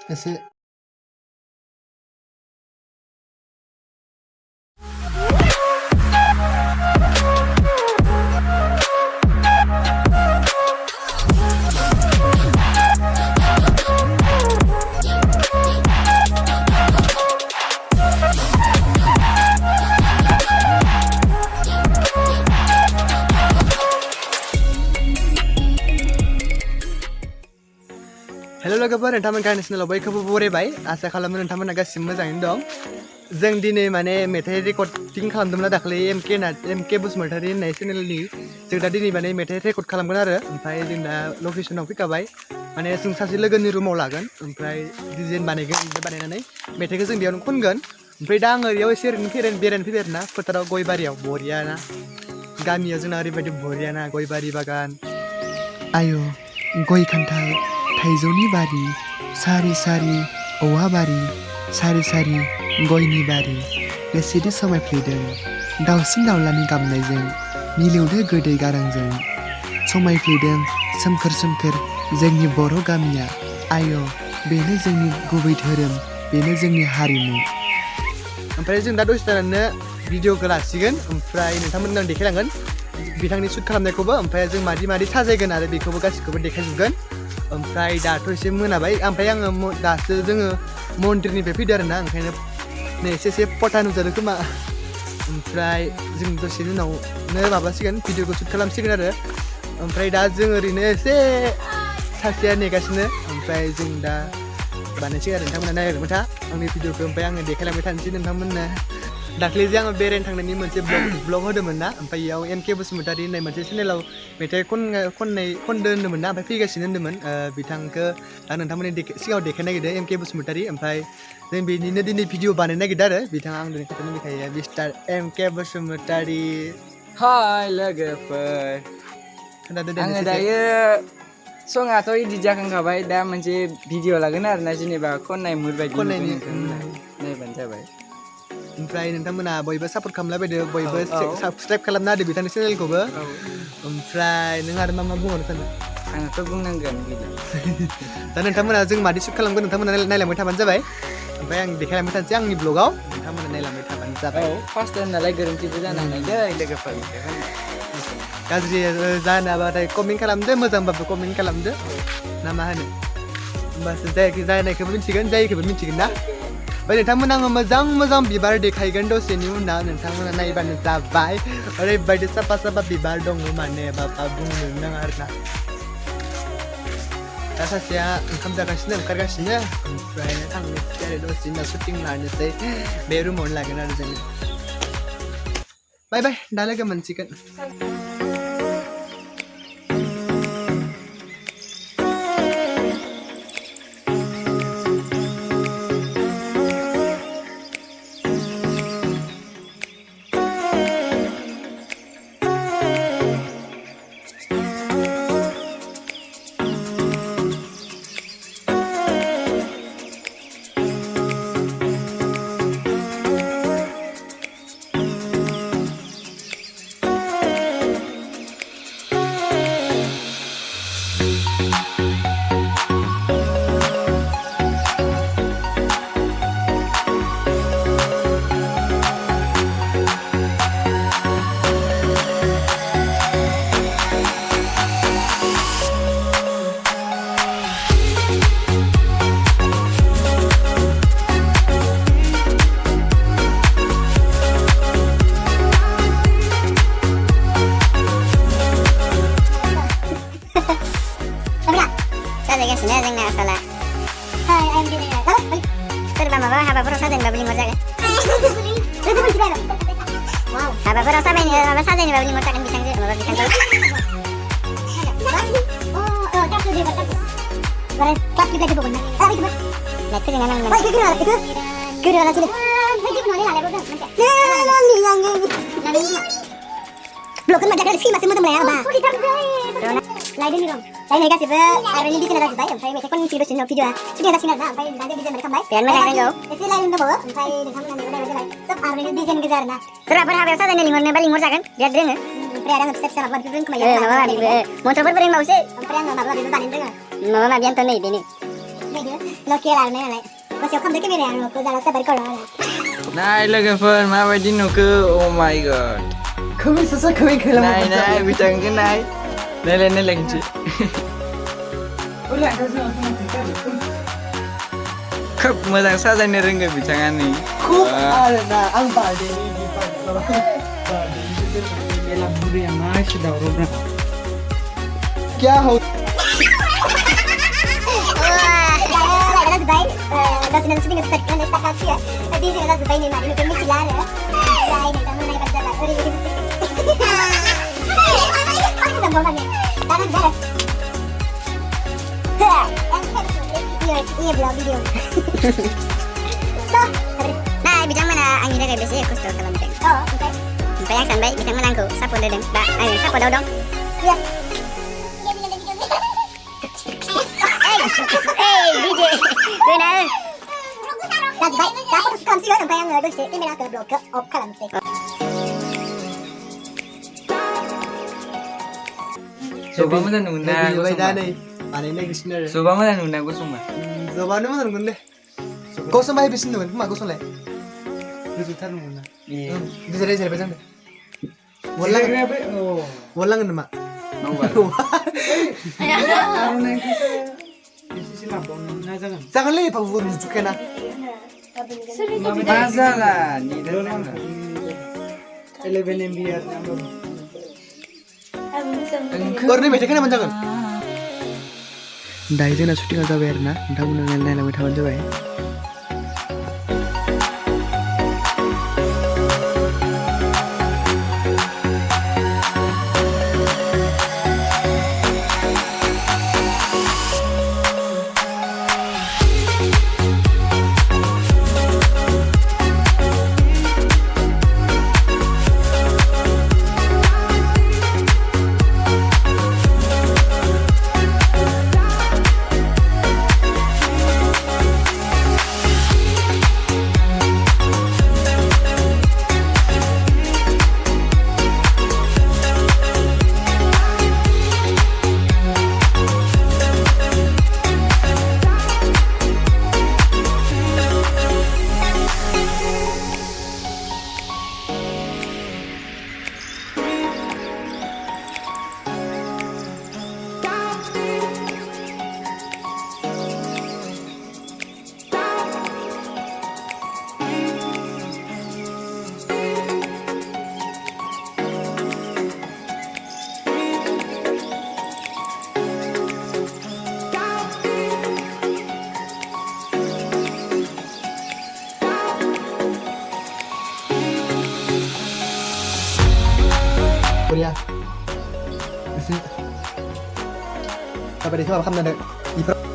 एसे हेलो लोगोफोर नोंथांमोन गायनाय चेनेलाव बयखौबो बरायबाय आसा खालामो नोंथांमोना गासिबो मोजाङैनो दं जों दिनै माने मेथाइ रेकर्डिं खालामदोंमोन दाखालि एमके बसुमतारी होननाय चेनेलनि जों दा दिनै माने मेथाइ रेकर्ड खालामगोन आरो ओमफ्राय जों दा लकेसनाव फैखाबाय माने जों सासे लोगोनि रुमाव लागोन ओमफ्राय डिजाइन बानायगोन बानायनानै मेथाइखौ जों बेयावनो खनगोन ओमफ्राय दा आङो बेयाव एसे ओरैनो बेरायनो फैबाय आरोना फोथाराव गय बारियाव बरियाना गामियाव जोंना ओरैबायदि बरियाना गय बारि बागान आयौ गय खान्थाल थाइजौनि बारि सारि सारि औवा बारि सारि सारि गयनि बारि बेसेदि समायफ्लेदों दाउसिन दाउलानि गाबनायजों मिलौदो गोदै गारांजों समायफ्लेदों सोमखोर सोमखोर जोंनि बर' गामिया आय' बेनो जोंनि गुबै धोरोम बेनो जोंनि हारिमु ओमफ्राय जों दा दसे थानानै भिडिअखौ लासिगोन ओमफ्राय नोंथांमोननो आं देखायलांगोन बिथांनि शुट खालामनायखौबो ओमफ्राय जों मादि मादि साजायगोन आरो बेखौबो गासिखौबो देखायजोबगोन ओमफ्राय दाथ' एसे मोनाबाय ओमफ्राय आङो दासो जोङो मन्दिरनिफ्राय फैदो आरोना ओंखायनो नै एसे पटा नुजादों खोमा ओमफ्राय जों दसेनि उनावनो माबासिगोन भिडिअखौ शुट खालामसिगोन आरो ओमफ्राय दा जों ओरैनो एसे सासेया नेगासिनो ओमफ्राय जों दा बानायसिगोन आरो नोंथांमोना नायलांबाय था आंनि भिडिअखौ ओमफ्राय आङो देखायलांबाय थानोसै नोंथांमोननो दाख्लै जे आङो बेरायनो थांनायनि मोनसे ब्लग होदोंमोन ना ओमफ्राय इयाव एमके बसुमतारी होननाय मोनसे चेनेलाव मेथाइ खनदो होन्दोंमोन ना ओमफ्राय फैगासिनो होन्दोंमोन बिथांखौ दा नोंथांमोननि सिगाङाव देखायनो नागिरदों एमके बसुमतारी ओमफ्राय जों बेनिनो दिनै भिडिअ बानायनो नागिरदों आरो बिथाङा आं दिनै खोन्थानो मिथिखायो मिस्टार एमके बसुमतारी हाय लोगोफोर खोनादों आङो दायो सङाथ' इदिट जाखांखाबाय दा मोनसे भिडिअ लागोन आरोना जेनेबा खननाय मुड बायदि खननायनि नायबानो जाबाय ओमफ्राय नोंथांमोना बयबो सापर्ट खालामलायबायदो बयबो साबसक्राइब खालामना होदो बिथांनि चेनेलखौबो ओमफ्राय नों आरो मा बुंहरनो सानो आंथ' बुंनांगोन दा नोंथांमोना जों मादि शुट खालामगोन नोंथांमोना नायलांबाय थाबानो जाबाय ओमफ्राय आं देखायलांबाय थानोसै आंनि ब्लगाव नोंथांमोना नायलांबाय थाबानो जाबाय फार्स्ट टाइम नालाय गोरोन्थिबो जानो हानाय दै लोगोफोर गाज्रि जानोबाथाय कमेन्ट खालामदो मोजांबाबो कमेन्ट खालामदो ना मा होनो होमबासो जानायखौबो मिथिगोन जायैखौबो मिथिगोन ना ओमफ्राय नोंथांमोना आङो मोजां मोजां बिबार देखायगोन दसेनि उनाव नोंथांमोना नायबानो जाबाय ओरैबायदि साफा साफा बिबार दङ माने बाबा बुंनो नाङा आरोना दा सासेया ओंखाम जागासिनो ओंखारगासिनो ओमफ्राय थांनोसै आरो दसे उनाव शुटिं लानोसै बे रुमावनो लागोन आरो जोङो बाय बाय दा लोगो मोनसिगोन जोंना आसला सोरबा माबा हाबाफोराव साजायनोबाबो लिंहर जागोन हाबाफोराव माबा साजायनोबाबो लिंहर जागोन बिथांजो माबा बिथांजो लाइदों दं लाइनाय गासिबो आरनि डिजाइना जाजोब्बाय ओमफ्राय मेथाइ खननि दसेनि भिडिअआ शुटिं जासिगोन आरोना ओमफ्राय दा डिजाइन खालामबाय बिराद मोजां नांगौ एसे लाइन दंबावो ओमफ्राय नोंथांमोना नायबानो जाबाय सब आरनि डिजाइन गोजा आरोना सोरबाफोर हाबायाव साजायनो लिंहरनोबा लिंहर जागोन बिराद रोङो ओमफ्राय आरो आङो फिसा फिसा माबा रोंखोमायो माबा माबिबो मन्त्रफोरबो रोंबावोसो ओमफ्राय आङो माबा माबिबो बानायनो रोङो माबा माबियानोथ' नै बेनो locale army नालाय गोसोआव खामदो केमेराया न'खौ जाला साबार करो नाय लोगोफोर माबायदि नुखो अ माय गॉड खोमै ससा खोमै खोला नाय बिथांखौ नायलाय खनसे खोब मोजां साजायनो रोंगो बिथाङा नै खूब आरोना आं बार्डेनि Ela buria mais da Aurora. क्या हो das baik das sudah syuting sekarang dan setakat sih ya tadi sih das baik nih mari kita mikir ya saya ini kamu naik kerja lah sorry ini aku udah mau nanya tangan jalan iya vlog video nah bidang mana anginnya kayak biasa ya kusto kalau bidang oh oke bayang sampai bidang mana aku sapu dedeng dah ayo sapu dodong iya hey DJ benar das baik aku tuh suka sih sampai yang ada sih ini aku blog op kalam sih coba mana nuna बाय दा नै बानायनाय गिसिनो आरो coba mana nuna gue semua जबानो मोजां मोनगोन दे गसं बाहाय बिसिन नुगोन खोमा गसंलाय Rujukan mana? iya जेरै जेरै जांदे Oh. वल्लांगोन नामा mau baru Kalau naik itu sisi lapor na jangan. जागोनलै पाबुर रुजुखाना masalah nih dan 11 MBR number. ओरैनो मेथाइ खोनाबानो जागोन दायो जोंना शुटिंआ जाबाय आरोना नोंथांमोना नायलांबाय थाबानो जाबाय Korea. Sampai di sini apa kamu ada?